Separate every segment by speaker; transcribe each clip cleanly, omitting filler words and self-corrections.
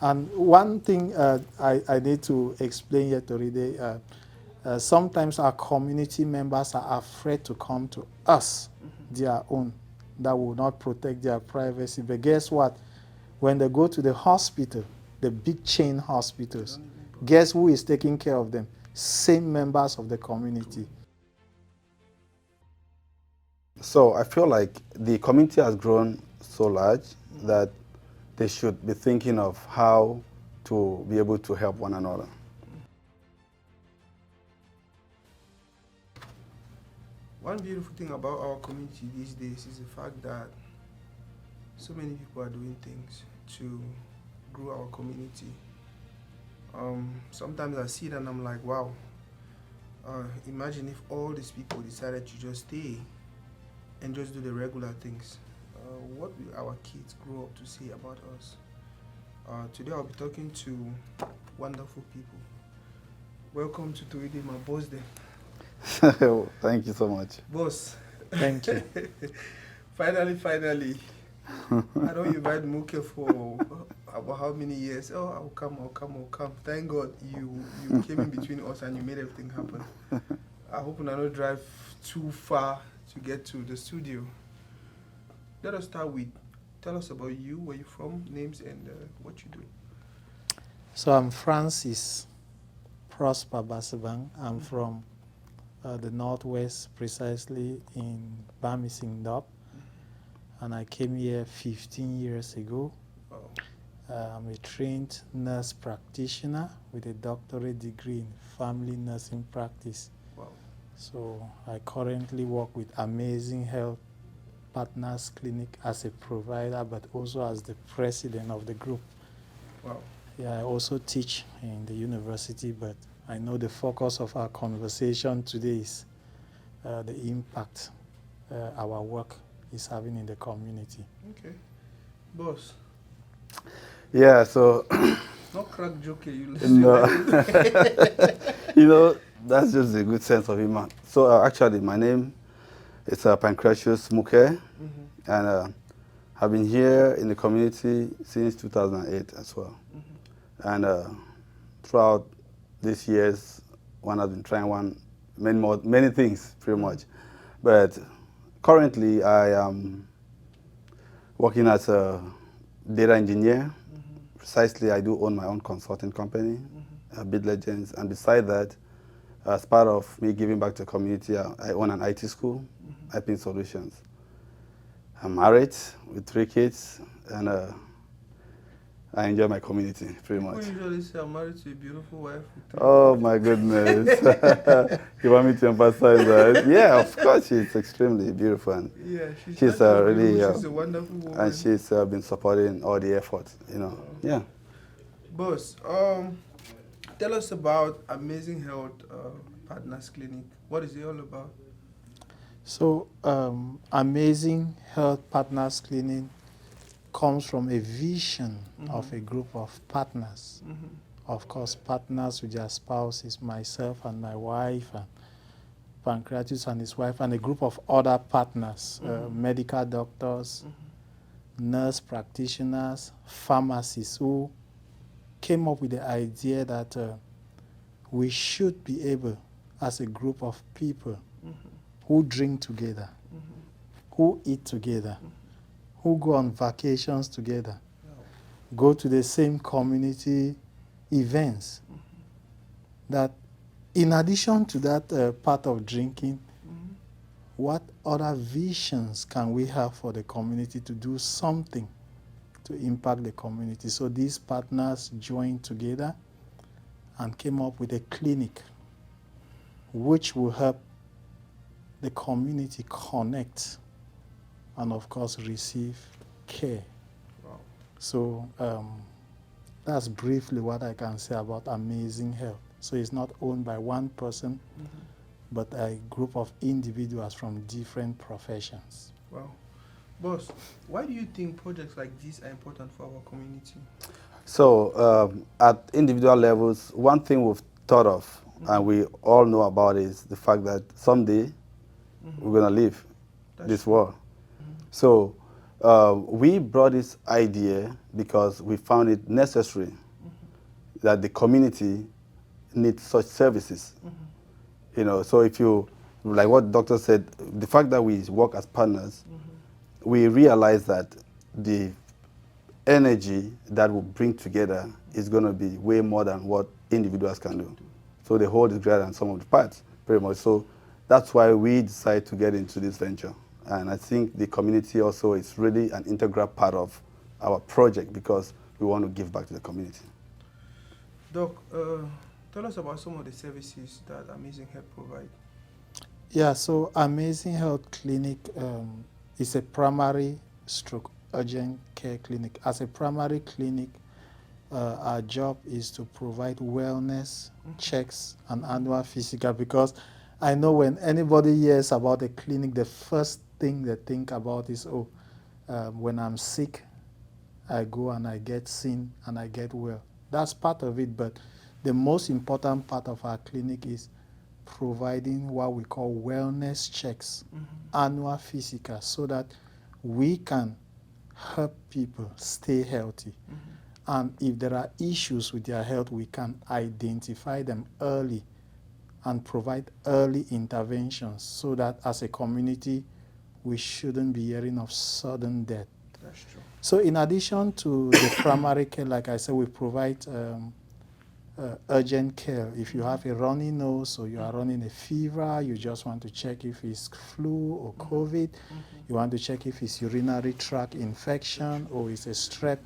Speaker 1: And one thing I need to explain here, Toridey, sometimes our community members are afraid to come to us, their own, that will not protect their privacy. But guess what? When they go to the hospital, the big chain hospitals, guess who is taking care of them? Same members of the community.
Speaker 2: So I feel like the community has grown so large that they should be thinking of how to be able to help one another.
Speaker 3: One beautiful thing about our community these days is the fact that so many people are doing things to grow our community. Sometimes I see it and I'm like, wow, imagine if all these people decided to just stay and just do the regular things. What will our kids grow up to say about us? Today I'll be talking to wonderful people. Welcome to Toridey, my boss there.
Speaker 2: Thank you so much.
Speaker 3: Boss.
Speaker 1: Thank you.
Speaker 3: Finally. I don't invite Mukeh for about how many years? Oh, I'll come. Thank God you came in between us and you made everything happen. I hope I don't drive too far to get to the studio. Let us start with, tell us about you, where you're from, names, and what you do.
Speaker 1: So I'm Francis Prosper Basebang. I'm from the Northwest, precisely in Bamisingdop. And I came here 15 years ago.
Speaker 3: Wow.
Speaker 1: I'm a trained nurse practitioner with a doctorate degree in family nursing practice.
Speaker 3: Wow.
Speaker 1: So I currently work with Amazing Health Partners Clinic as a provider, but also as the president of the group.
Speaker 3: Wow.
Speaker 1: Yeah, I also teach in the university, but I know the focus of our conversation today is the impact our work is having in the community.
Speaker 3: Okay. Boss.
Speaker 2: Yeah, so
Speaker 3: Not crack joke, you
Speaker 2: no. You know, that's just a good sense of humor. So actually, my name is Pancratius Mukeh, and I've been here in the community since 2008 as well. And throughout these years, one has been trying many things, pretty much. But currently, I am working as a data engineer. Precisely, I do own my own consulting company, Bid Legends, and beside that, as part of me giving back to the community, I own an IT school, IP Solutions. I'm married with 3 kids, and I enjoy my community pretty much.
Speaker 3: People usually say I'm married to a beautiful wife.
Speaker 2: Oh my goodness. You want me to emphasize that? Yeah, of course, she's extremely beautiful. And
Speaker 3: yeah,
Speaker 2: she's really,
Speaker 3: she's a wonderful woman.
Speaker 2: and she's been supporting all the efforts, you know. Yeah.
Speaker 3: Boss, tell us about Amazing Health Partners Clinic. What is it all about?
Speaker 1: So Amazing Health Partners Clinic comes from a vision of a group of partners. Of course, partners with their spouses, myself and my wife, and Pancratius and his wife, and a group of other partners, medical doctors, nurse practitioners, pharmacists, who came up with the idea that we should be able, as a group of people, who drink together, who eat together, who go on vacations together, go to the same community events, that in addition to that part of drinking, what other visions can we have for the community to do something to impact the community? So these partners joined together and came up with a clinic which will help the community connect and, of course, receive care.
Speaker 3: Wow.
Speaker 1: So that's briefly what I can say about Amazing Health. So it's not owned by one person, but a group of individuals from different professions.
Speaker 3: Wow. Boss, why do you think projects like this are important for our community?
Speaker 2: So at individual levels, one thing we've thought of and we all know about is the fact that someday we're going to leave this world. So we brought this idea because we found it necessary that the community needs such services. You know, so if you, like what the doctor said, the fact that we work as partners, we realize that the energy that we bring together is going to be way more than what individuals can do. So the whole is greater than some of the parts, very much. So that's why we decided to get into this venture. And I think the community also is really an integral part of our project because we want to give back to the community.
Speaker 3: Doc, tell us about some of the services that Amazing Health provide.
Speaker 1: Yeah, so Amazing Health Clinic is a primary stroke urgent care clinic. As a primary clinic, our job is to provide wellness checks and annual physical, because I know when anybody hears about a clinic, the first thing they think about is, when I'm sick, I go and I get seen and I get well. That's part of it, but the most important part of our clinic is providing what we call wellness checks, annual physical, so that we can help people stay healthy. And if there are issues with their health, we can identify them early and provide early interventions so that as a community, we shouldn't be hearing of sudden death.
Speaker 3: That's true.
Speaker 1: So in addition to the primary care, like I said, we provide urgent care. If you have a runny nose or you are running a fever, you just want to check if it's flu or COVID, you want to check if it's urinary tract infection or it's a strep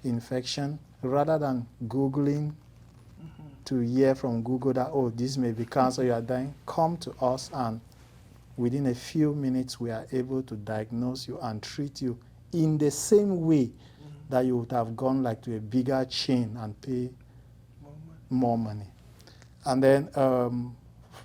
Speaker 1: infection, rather than Googling to hear from Google that, oh, this may be cancer, you are dying, come to us and within a few minutes we are able to diagnose you and treat you in the same way that you would have gone like to a bigger chain and pay more money. And then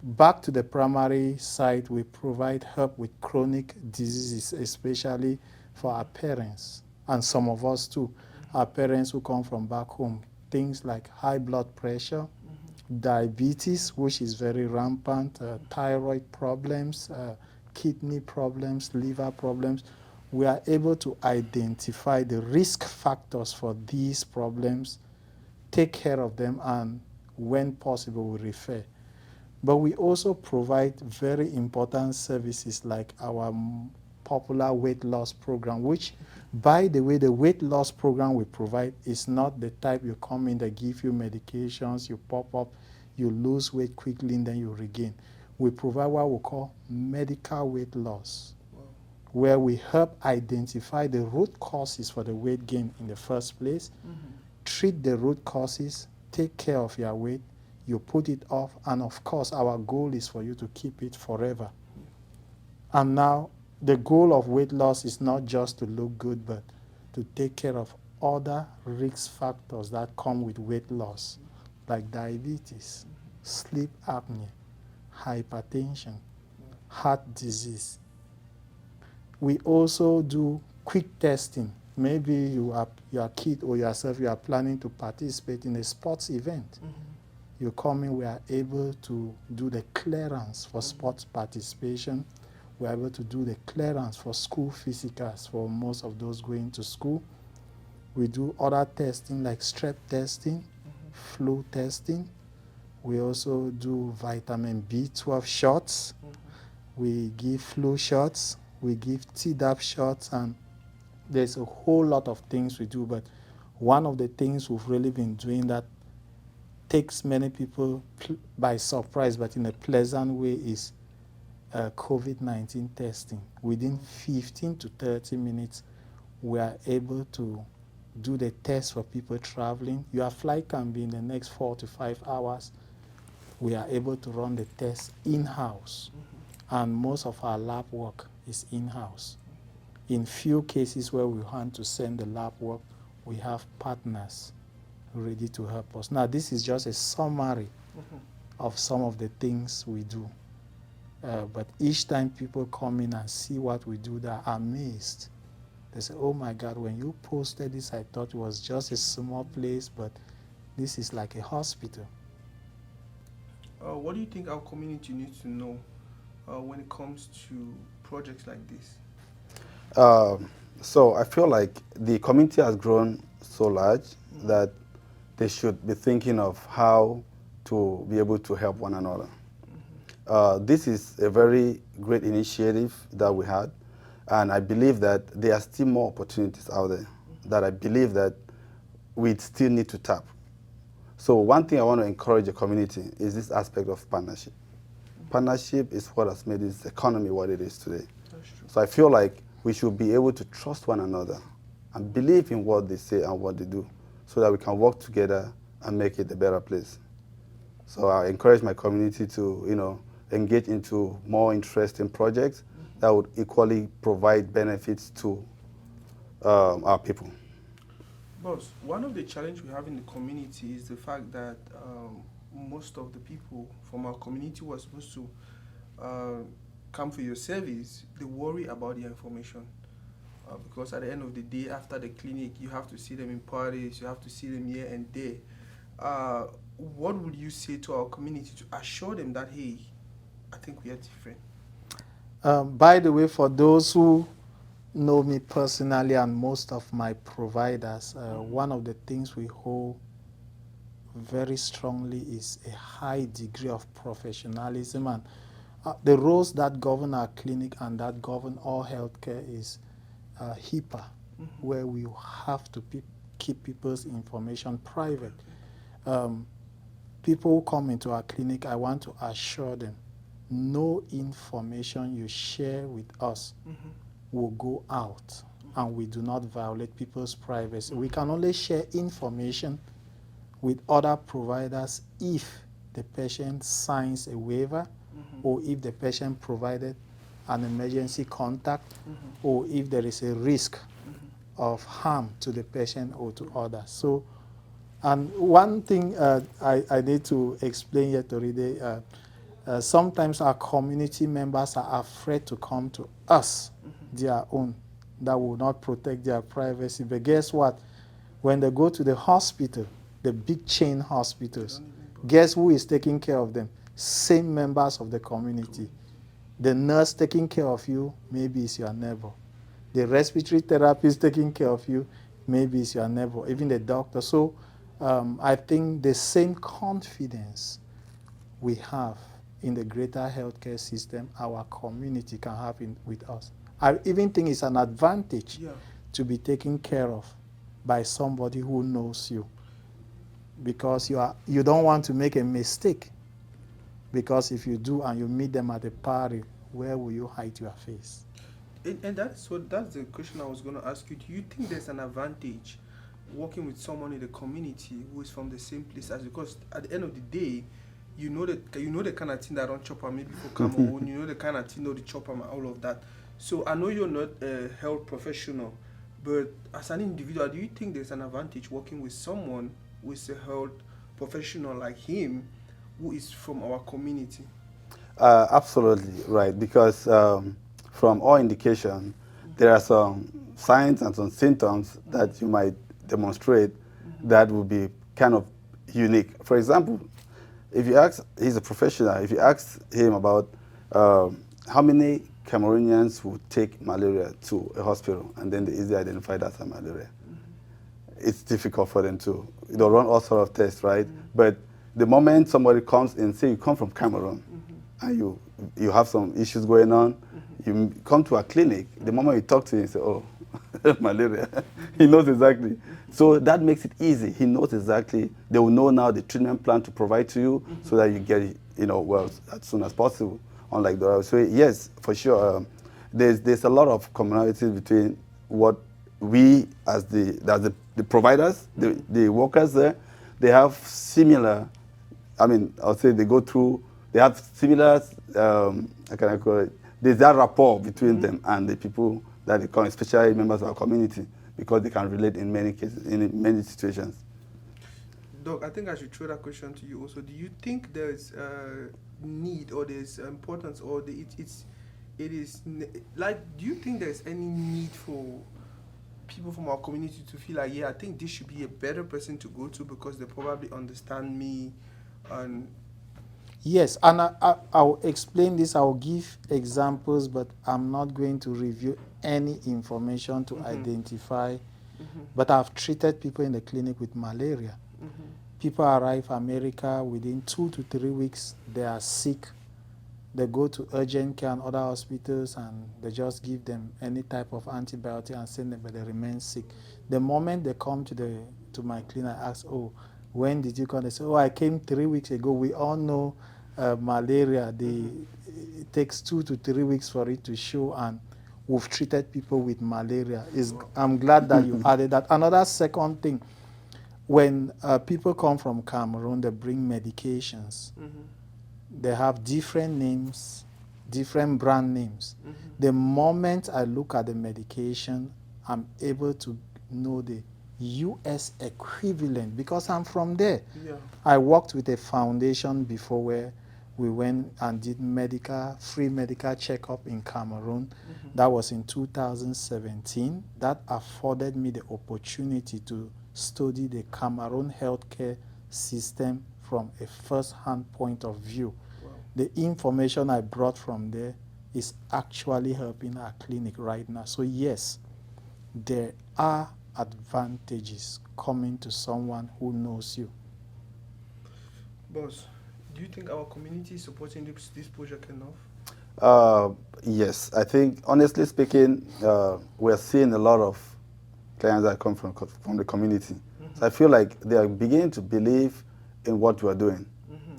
Speaker 1: back to the primary side, we provide help with chronic diseases, especially for our parents and some of us too. Our parents who come from back home, things like high blood pressure, diabetes, which is very rampant, thyroid problems, kidney problems, liver problems. We are able to identify the risk factors for these problems, take care of them, and when possible, we refer. But we also provide very important services like our popular weight loss program, which, by the way, the weight loss program we provide is not the type you come in, they give you medications, you pop up, you lose weight quickly, and then you regain. We provide what we call medical weight loss, where we help identify the root causes for the weight gain in the first place, treat the root causes, take care of your weight, you put it off, and of course our goal is for you to keep it forever. And now the goal of weight loss is not just to look good, but to take care of other risk factors that come with weight loss, like diabetes, sleep apnea, hypertension, heart disease. We also do quick testing. Maybe your kid or yourself, you are planning to participate in a sports event. You come in, we are able to do the clearance for sports participation. We are able to do the clearance for school physicals for most of those going to school. We do other testing like strep testing, flu testing. We also do vitamin B12 shots. We give flu shots. We give Tdap shots, and there's a whole lot of things we do. But one of the things we've really been doing that takes many people by surprise, but in a pleasant way, is COVID-19 testing. Within 15 to 30 minutes, we are able to do the test for people traveling. Your flight can be in the next 4 to 5 hours. We are able to run the test in-house, and most of our lab work is in-house. In few cases where we want to send the lab work, we have partners ready to help us. Now, this is just a summary of some of the things we do. But each time people come in and see what we do, they're amazed. They say, oh my God, when you posted this, I thought it was just a small place, but this is like a hospital.
Speaker 3: What do you think our community needs to know when it comes to projects like this?
Speaker 2: So I feel like the community has grown so large that they should be thinking of how to be able to help one another. This is a very great initiative that we had, and I believe that there are still more opportunities out there that I believe that we still need to tap. So one thing I want to encourage the community is this aspect of partnership. Partnership is what has made this economy what it is today.
Speaker 3: That's true.
Speaker 2: So I feel like we should be able to trust one another and believe in what they say and what they do so that we can work together and make it a better place. So I encourage my community to, engage into more interesting projects that would equally provide benefits to our people.
Speaker 3: Boss, one of the challenges we have in the community is the fact that most of the people from our community who are supposed to come for your service, they worry about their information. Because at the end of the day, after the clinic, you have to see them in parties, you have to see them here and there. What would you say to our community to assure them that, hey, I think we are different?
Speaker 1: By the way, for those who know me personally and most of my providers, one of the things we hold very strongly is a high degree of professionalism, and the roles that govern our clinic and that govern all healthcare is HIPAA, where we have to keep people's information private. People who come into our clinic, I want to assure them, no information you share with us will go out, and we do not violate people's privacy. We can only share information with other providers if the patient signs a waiver, or if the patient provided an emergency contact, or if there is a risk of harm to the patient or to others. So, and one thing I need to explain here, Toridey, sometimes our community members are afraid to come to us, their own, that will not protect their privacy. But guess what? When they go to the hospital, the big chain hospitals, guess who is taking care of them? Same members of the community. The nurse taking care of you, maybe is your neighbor. The respiratory therapist taking care of you, maybe is your neighbor, even the doctor. So I think the same confidence we have in the greater healthcare system, our community can have with us. I even think it's an advantage to be taken care of by somebody who knows you, because you don't want to make a mistake, because if you do and you meet them at a party, where will you hide your face?
Speaker 3: And that's the question I was going to ask you. Do you think there's an advantage working with someone in the community who is from the same place as you? Because at the end of the day, you know the kind of thing that don't chop maybe for Cameroon, you know the kind of thing that the chopper and all of that. So I know you're not a health professional, but as an individual, do you think there's an advantage working with someone who is a health professional like him, who is from our community?
Speaker 2: Absolutely right, because from all indication, there are some signs and some symptoms that you might demonstrate that will be kind of unique. For example, if you ask, he's a professional, if you ask him about how many Cameroonians would take malaria to a hospital and then they easily identify that as malaria, it's difficult for them to. They'll run all sorts of tests, right? But the moment somebody comes and say you come from Cameroon and you have some issues going on, you come to a clinic, the moment you talk to him, you say, oh, malaria. He knows exactly. So that makes it easy. He knows exactly. They will know now the treatment plan to provide to you so that you get it, well as soon as possible. Unlike the other. So yes, for sure, there's a lot of commonality between what we as the providers, the workers there, they have similar. I mean, I'll say they have similar. How can I call it? There's that rapport between them and the people that they come, especially members of our community, because they can relate in many cases, in many situations.
Speaker 3: Doc, I think I should throw that question to you also. Do you think there's need, or there's importance, or do you think there's any need for people from our community to feel like, yeah, I think this should be a better person to go to because they probably understand me? And
Speaker 1: yes, and I'll explain this. I'll give examples, but I'm not going to review any information to identify But I've treated people in the clinic with malaria. People arrive America within 2 to 3 weeks, they are sick. They go to urgent care and other hospitals and they just give them any type of antibiotic and send them, but they remain sick. The moment they come to my clinic, I ask, oh, when did you come? They say, oh, I came 3 weeks ago. We all know malaria, it takes 2 to 3 weeks for it to show, and we've treated people with malaria. I'm glad that you added that. Another second thing, when people come from Cameroon, they bring medications. They have different names, different brand names. The moment I look at the medication, I'm able to know the US equivalent because I'm from there.
Speaker 3: Yeah.
Speaker 1: I worked with a foundation before where we went and did free medical checkup in Cameroon. That was in 2017. That afforded me the opportunity to study the Cameroon healthcare system from a first-hand point of view.
Speaker 3: Wow.
Speaker 1: The information I brought from there is actually helping our clinic right now. So yes, there are advantages coming to someone who knows you.
Speaker 3: Boss, do you think our community is supporting this project enough?
Speaker 2: Yes, I think, honestly speaking, we're seeing a lot of clients that come from the community. So I feel like they are beginning to believe in what we are doing,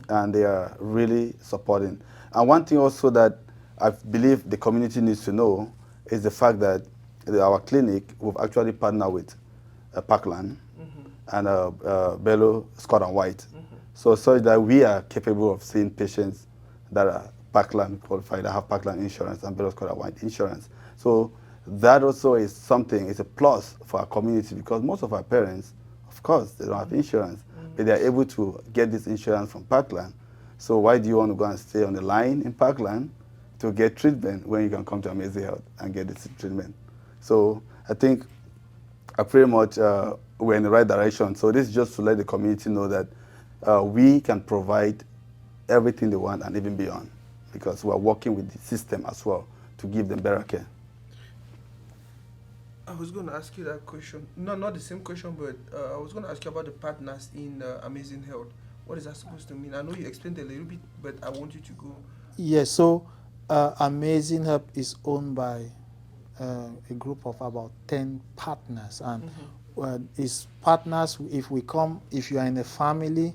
Speaker 2: and they are really supporting. And one thing also that I believe the community needs to know is the fact that our clinic, we've actually partnered with Parkland and Bello, Scott and White. So that we are capable of seeing patients that are Parkland qualified, that have Parkland insurance and Bello, Scott and White insurance. So that also is something, it's a plus for our community, because most of our parents, of course, they don't have insurance, but they are able to get this insurance from Parkland. So why do you want to go and stay on the line in Parkland to get treatment when you can come to Amazing Health and get this treatment? So I think pretty much we're in the right direction. So this is just to let the community know that we can provide everything they want and even beyond, because we're working with the system as well to give them better care.
Speaker 3: I was going to ask you that question. No, not the same question, but I was going to ask you about the partners in Amazing Health. What is that supposed to mean? I know you explained a little bit, but I want you to go.
Speaker 1: Yes, so Amazing Health is owned by a group of about 10 partners, and it's partners. If you are in a family,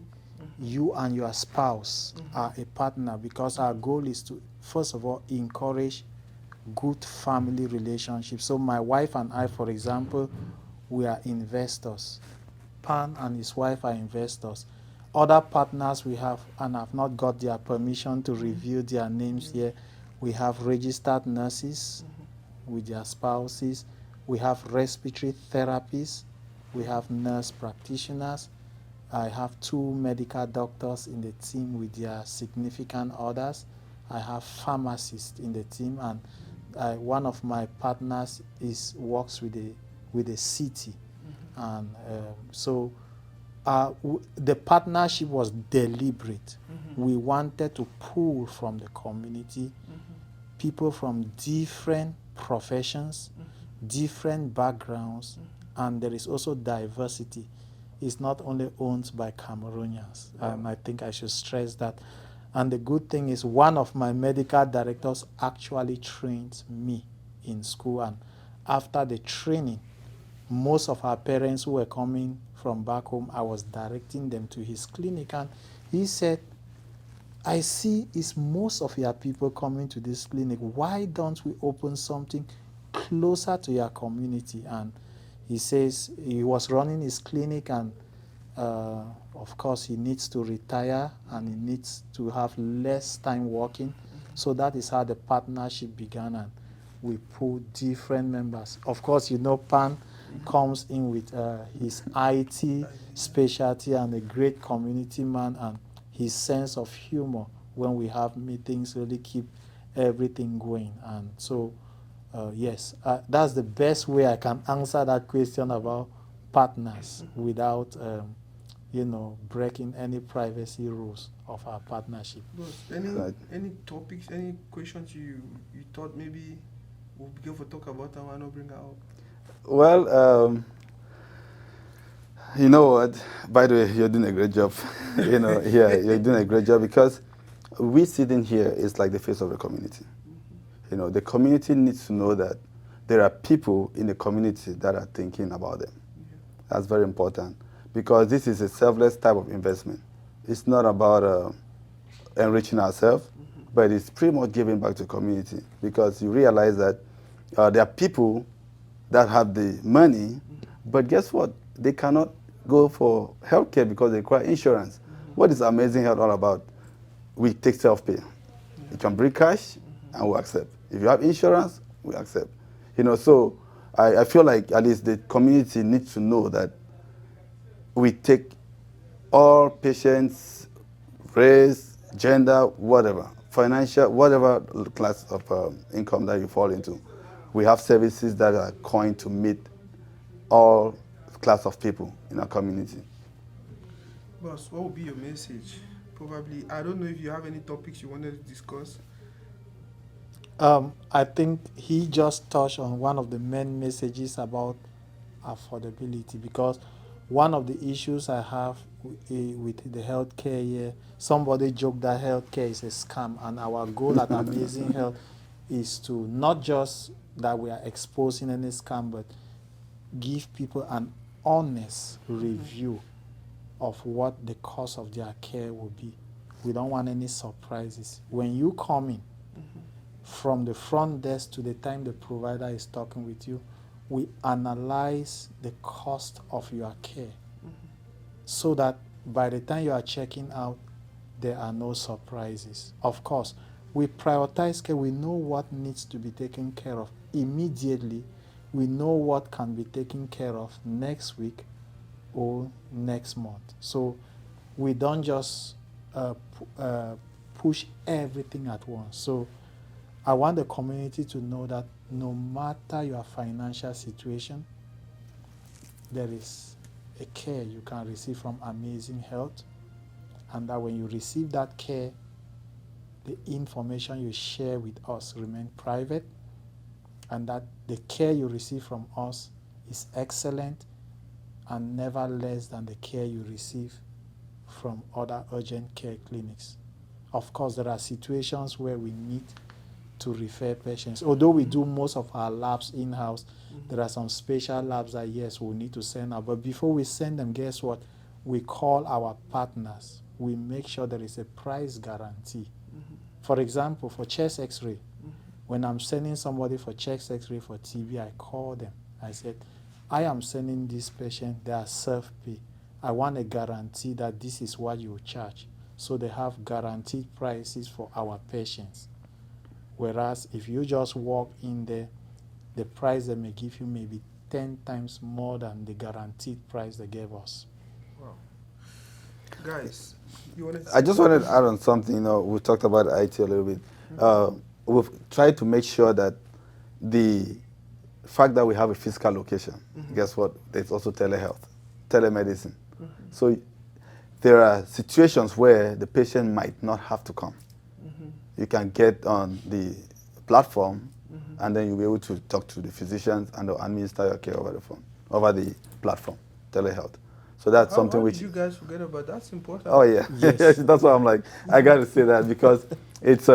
Speaker 1: you and your spouse are a partner, because our goal is to, first of all, encourage good family relationships. So my wife and I, for example, we are investors. Pan and his wife are investors. Other partners we have, and I've not got their permission to reveal their names here, we have registered nurses with their spouses. We have respiratory therapists. We have nurse practitioners. I have 2 medical doctors in the team with their significant others. I have pharmacists in the team, and one of my partners works with the city. And so the partnership was deliberate. We wanted to pull from the community people from different professions, different backgrounds, and there is also diversity. It's not only owned by Cameroonians. I think I should stress that. And the good thing is, one of my medical directors actually trained me in school, and after the training, most of our parents who were coming from back home, I was directing them to his clinic, and he said, I see it's most of your people coming to this clinic. Why don't we open something closer to your community? And he says he was running his clinic, and of course he needs to retire and he needs to have less time working. So that is how the partnership began, and we pulled different members. Of course, Pan comes in with his IT specialty and a great community man, and his sense of humor when we have meetings really keep everything going. And so, yes, that's the best way I can answer that question about partners without, breaking any privacy rules of our partnership.
Speaker 3: Any topics, any questions you thought maybe we'll be able to talk about and why not bring out?
Speaker 2: Well, You know what? By the way, you're doing a great job. Yeah, you're doing a great job because we sitting here is like the face of the community. The community needs to know that there are people in the community that are thinking about them. That's very important because this is a selfless type of investment. It's not about enriching ourselves, but it's pretty much giving back to the community because you realize that there are people that have the money, but guess what? They cannot go for healthcare because they require insurance. What is Amazing Health all about? We take self-pay. You can bring cash, and we accept. If you have insurance, we accept. So I feel like at least the community needs to know that we take all patients, race, gender, whatever, financial, whatever class of income that you fall into. We have services that are coined to meet all class of people in our community.
Speaker 3: Boss, what would be your message? Probably, I don't know if you have any topics you wanted to discuss.
Speaker 1: I think he just touched on one of the main messages about affordability, because one of the issues I have with the healthcare here, somebody joked that healthcare is a scam, and our goal at Amazing Health is to not just that we are exposing any scam, but give people an honest review of what the cost of their care will be. We don't want any surprises. When you come in, from the front desk to the time the provider is talking with you, we analyze the cost of your care so that by the time you are checking out, there are no surprises. Of course, we prioritize care. We know what needs to be taken care of immediately. We know what can be taken care of next week or next month. So we don't just push everything at once. So I want the community to know that no matter your financial situation, there is a care you can receive from Amazing Health, and that when you receive that care, the information you share with us remain private, and that the care you receive from us is excellent and never less than the care you receive from other urgent care clinics. Of course, there are situations where we need to refer patients. Although we do most of our labs in-house, there are some special labs that, yes, we need to send out. But before we send them, guess what? We call our partners. We make sure there is a price guarantee. For example, for chest x-ray, when I'm sending somebody for chest x-ray for TB, I call them. I said, I am sending this patient, they are self-pay. I want a guarantee that this is what you charge. So they have guaranteed prices for our patients. Whereas if you just walk in there, the price they may give you may be 10 times more than the guaranteed price they gave us.
Speaker 3: Wow. Guys, you wanted to
Speaker 2: I just wanted to add on something. We talked about IT a little bit. We've tried to make sure that the fact that we have a physical location, guess what? There's also telehealth, telemedicine. So there are situations where the patient might not have to come. You can get on the platform, and then you'll be able to talk to the physicians and they'll administer your care over the phone, over the platform, telehealth. So that's something
Speaker 3: how
Speaker 2: which
Speaker 3: did you guys forget about that's important.
Speaker 2: Oh yeah,
Speaker 1: Yes.
Speaker 2: that's why I'm like, I got to say that because it's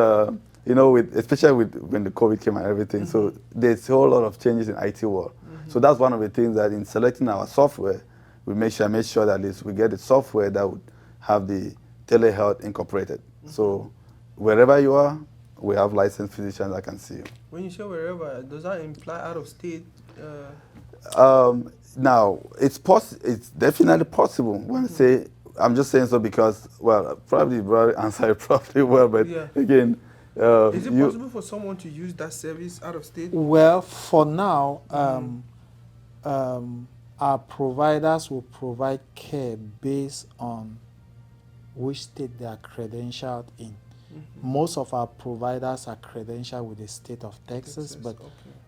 Speaker 2: especially when the COVID came and everything. So there's a whole lot of changes in IT world. So that's one of the things that in selecting our software, we make sure that at least we get the software that would have the telehealth incorporated. So wherever you are, we have licensed physicians that can see you.
Speaker 3: When you say wherever, does that imply out of state?
Speaker 2: Now, it's definitely possible. When I say, I'm just saying so because, well, probably answer it probably well, but
Speaker 3: Yeah.
Speaker 2: again,
Speaker 3: Is it possible for someone to use that service out of state?
Speaker 1: Well, for now, our providers will provide care based on which state they are credentialed in. Most of our providers are credentialed with the state of Texas, but
Speaker 3: okay.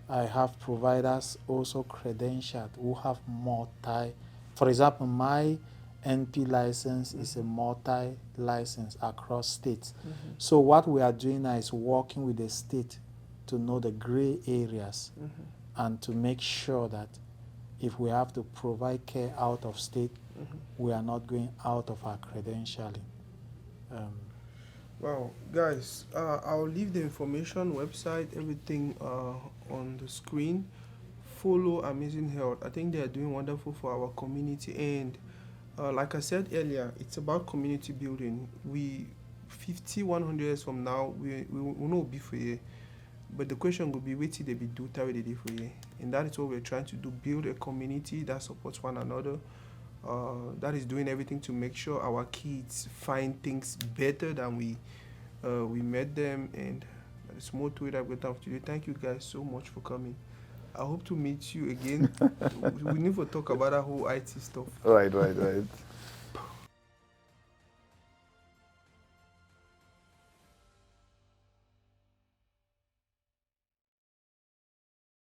Speaker 1: I have providers also credentialed who have for example, my NP license is a multi-license across states. So what we are doing now is working with the state to know the gray areas and to make sure that if we have to provide care out of state, we are not going out of our credentialing.
Speaker 3: Wow, guys, I'll leave the information, website, everything on the screen. Follow Amazing Health. I think they are doing wonderful for our community. And like I said earlier, it's about community building. 100 years from now, we will not be for you. But the question will be, what did they be do Toridey for you? And that is what we're trying to do, build a community that supports one another. That is doing everything to make sure our kids find things better than we met them, and there's more to it I've got time to do. Thank you guys so much for coming. I hope to meet you again. We need to talk about that whole IT stuff.
Speaker 2: Right.